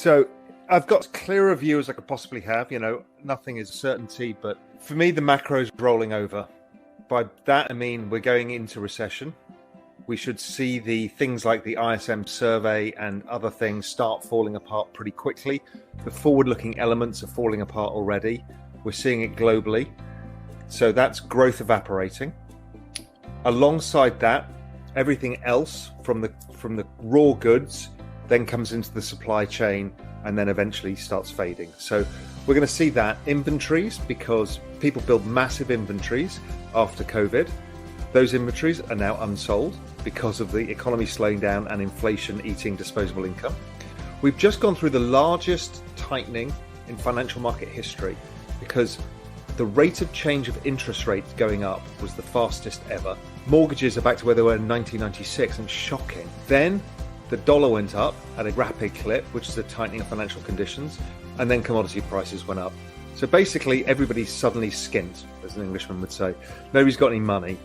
So I've got as clear a view as I could possibly have. Nothing is certainty, but for me, the macro is rolling over. By that, I mean we're going into recession. We should see the things like the ISM survey and other things start falling apart pretty quickly. The forward-looking elements are falling apart already. We're seeing it globally. So that's growth evaporating. Alongside that, everything else from the raw goods then comes into the supply chain and then eventually starts fading. So we're going to see that. Inventories, because people build massive inventories after COVID. Those inventories are now unsold because of the economy slowing down and inflation eating disposable income. We've just gone through the largest tightening in financial market history because the rate of change of interest rates going up was the fastest ever. Mortgages are back to where they were in 1996, and shocking. Then the dollar went up at a rapid clip, which is a tightening of financial conditions, and then commodity prices went up. So basically everybody's suddenly skint, as an Englishman would say. Nobody's got any money,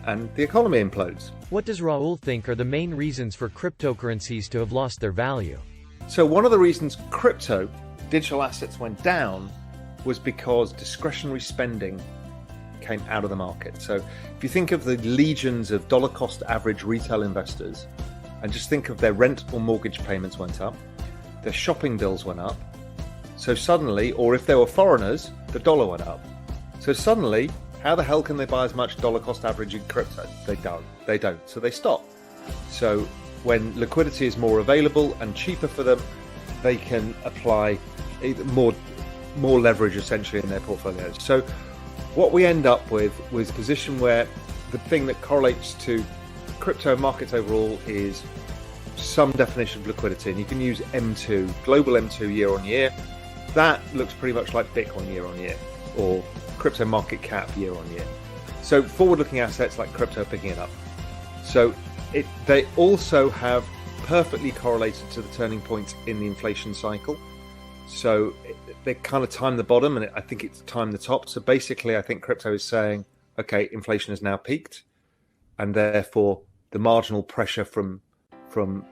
and the economy implodes. What does Raoul think are the main reasons for cryptocurrencies to have lost their value? So one of the reasons crypto, digital assets, went down was because discretionary spending came out of the market. So if you think of the legions of dollar cost average retail investors, and just think of their rent or mortgage payments went up, their shopping bills went up. So suddenly, or if they were foreigners, the dollar went up. So suddenly, how the hell can they buy as much dollar cost average in crypto? They don't. So they stop. So when liquidity is more available and cheaper for them, they can apply more leverage essentially in their portfolios. So what we end up with was a position where the thing that correlates to crypto markets overall is some definition of liquidity, and you can use M2, global M2 year on year. That looks pretty much like Bitcoin year on year, or crypto market cap year on year. So forward-looking assets like crypto are picking it up. So they also have perfectly correlated to the turning point in the inflation cycle. So they kind of time the bottom, and I think it's time the top. So basically, I think crypto is saying, okay, inflation has now peaked, and therefore the marginal pressure from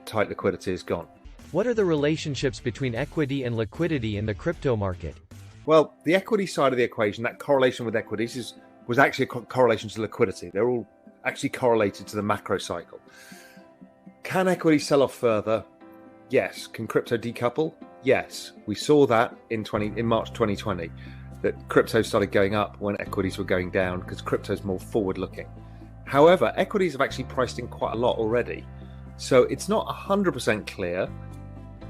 tight liquidity is gone. What are the relationships between equity and liquidity in the crypto market? Well, the equity side of the equation, that correlation with equities was actually a correlation to liquidity. They're all actually correlated to the macro cycle. Can equity sell off further? Yes. Can crypto decouple? Yes. We saw that in March 2020, that crypto started going up when equities were going down because crypto is more forward-looking. However, equities have actually priced in quite a lot already. So it's not 100% clear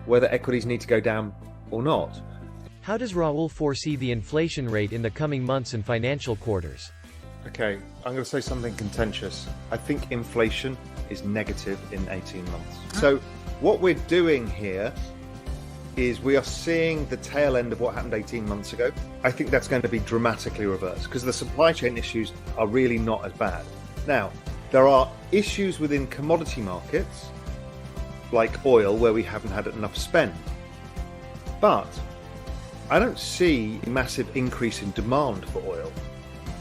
whether equities need to go down or not. How does Raoul foresee the inflation rate in the coming months and financial quarters? Okay, I'm going to say something contentious. I think inflation is negative in 18 months. So what we're doing here is we are seeing the tail end of what happened 18 months ago. I think that's going to be dramatically reversed because the supply chain issues are really not as bad. Now, there are issues within commodity markets, like oil, where we haven't had enough spend. But I don't see a massive increase in demand for oil.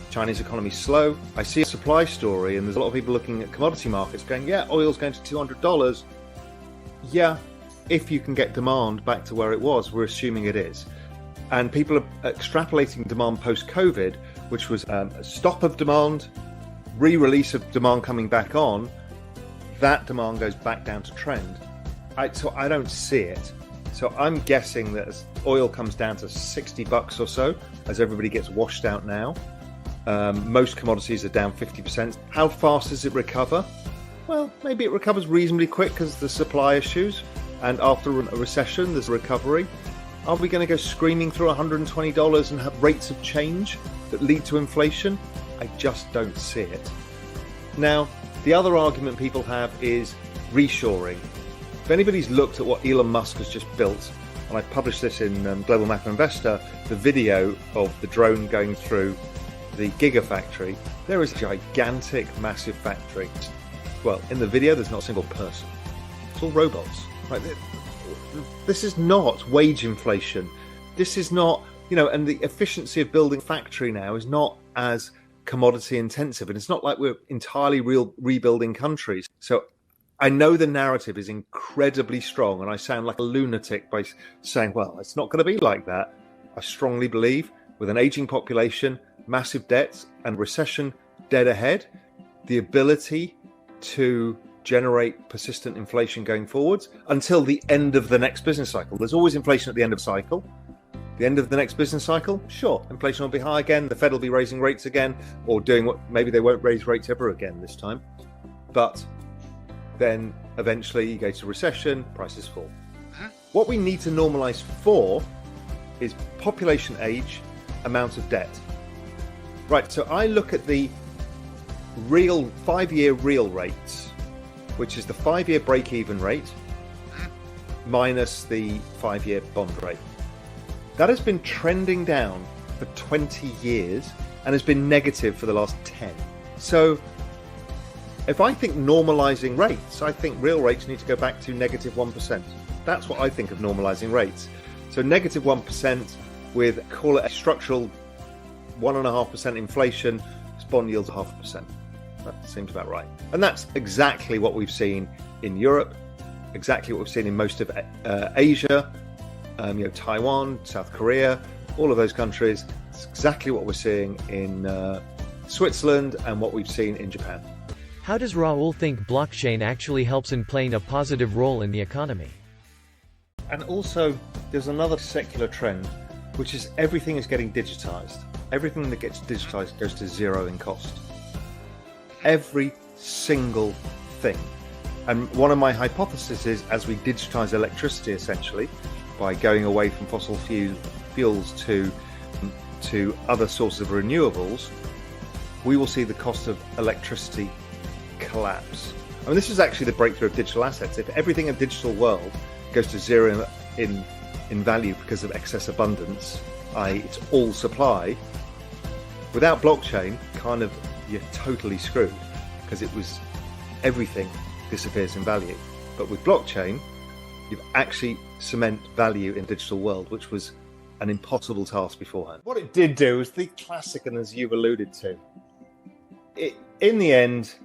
Chinese economy is slow. I see a supply story, and there's a lot of people looking at commodity markets going, yeah, oil's going to $200. Yeah, if you can get demand back to where it was, we're assuming it is. And people are extrapolating demand post-COVID, which was a stop of demand, re-release of demand coming back on. That demand goes back down to trend. So I don't see it. So I'm guessing that as oil comes down to $60 or so, as everybody gets washed out now, most commodities are down 50%. How fast does it recover? Well, maybe it recovers reasonably quick because of the supply issues. And after a recession, there's a recovery. Are we going to go screaming through $120 and have rates of change that lead to inflation? I just don't see it. Now, the other argument people have is reshoring. If anybody's looked at what Elon Musk has just built, and I published this in Global Macro Investor, the video of the drone going through the Gigafactory, there is a gigantic, massive factory. Well, in the video, there's not a single person. It's all robots. Right? This is not wage inflation. This is not, and the efficiency of building a factory now is not as commodity intensive, and it's not like we're entirely rebuilding countries. So I know the narrative is incredibly strong, and I sound like a lunatic by saying, well, it's not going to be like that. I strongly believe with an aging population, massive debts, and recession dead ahead, the ability to generate persistent inflation going forwards until the end of the next business cycle. There's always inflation at the end of cycle. The end of the next business cycle, sure, inflation will be high again. The Fed will be raising rates again, or doing what maybe they won't raise rates ever again this time. But then eventually you go to recession, prices fall. What we need to normalize for is population age, amount of debt. Right, so I look at the real 5-year real rates, which is the 5-year break-even rate minus the 5-year bond rate. That has been trending down for 20 years and has been negative for the last 10. So if I think normalizing rates, I think real rates need to go back to negative 1%. That's what I think of normalizing rates. So negative 1% with, call it a structural 1.5% inflation, bond yields 0.5%. That seems about right. And that's exactly what we've seen in Europe, exactly what we've seen in most of Asia, Taiwan, South Korea, all of those countries. It's exactly what we're seeing in Switzerland and what we've seen in Japan. How does Raoul think blockchain actually helps in playing a positive role in the economy? And also, there's another secular trend, which is everything is getting digitized. Everything that gets digitized goes to zero in cost. Every single thing. And one of my hypotheses is, as we digitize electricity, essentially, by going away from fossil fuels to other sources of renewables, we will see the cost of electricity collapse. I mean, this is actually the breakthrough of digital assets. If everything in the digital world goes to zero in value because of excess abundance, i.e. it's all supply, without blockchain, you're totally screwed, because everything disappears in value. But with blockchain, you've actually cement value in the digital world, which was an impossible task beforehand. What it did do was the classic, and as you've alluded to, in the end,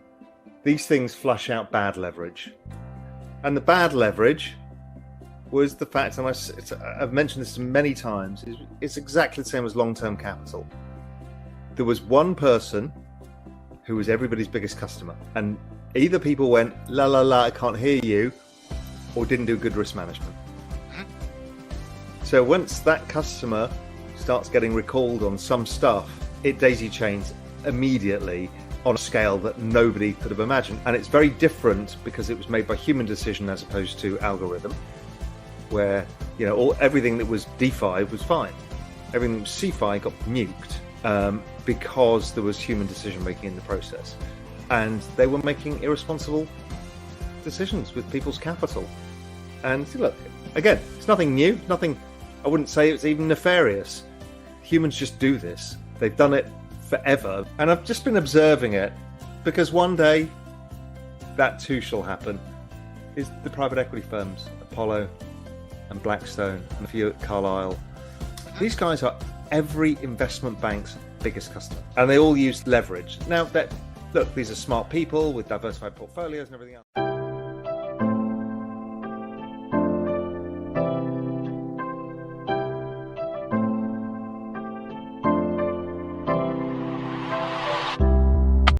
these things flush out bad leverage. And the bad leverage was the fact, and I've mentioned this many times, it's exactly the same as long-term capital. There was one person who was everybody's biggest customer, and either people went, la la la, I can't hear you, or didn't do good risk management. So once that customer starts getting recalled on some stuff, it daisy chains immediately on a scale that nobody could have imagined. And it's very different because it was made by human decision as opposed to algorithm, where everything that was DeFi was fine. Everything that was CeFi got nuked because there was human decision making in the process, and they were making irresponsible decisions with people's capital. And look, again, it's nothing new, nothing. I wouldn't say it's even nefarious. Humans just do this. They've done it forever, and I've just been observing it because one day that too shall happen. Is the private equity firms, Apollo and Blackstone and a few at Carlyle. These guys are every investment bank's biggest customer, and they all use leverage. Now, look, these are smart people with diversified portfolios and everything else.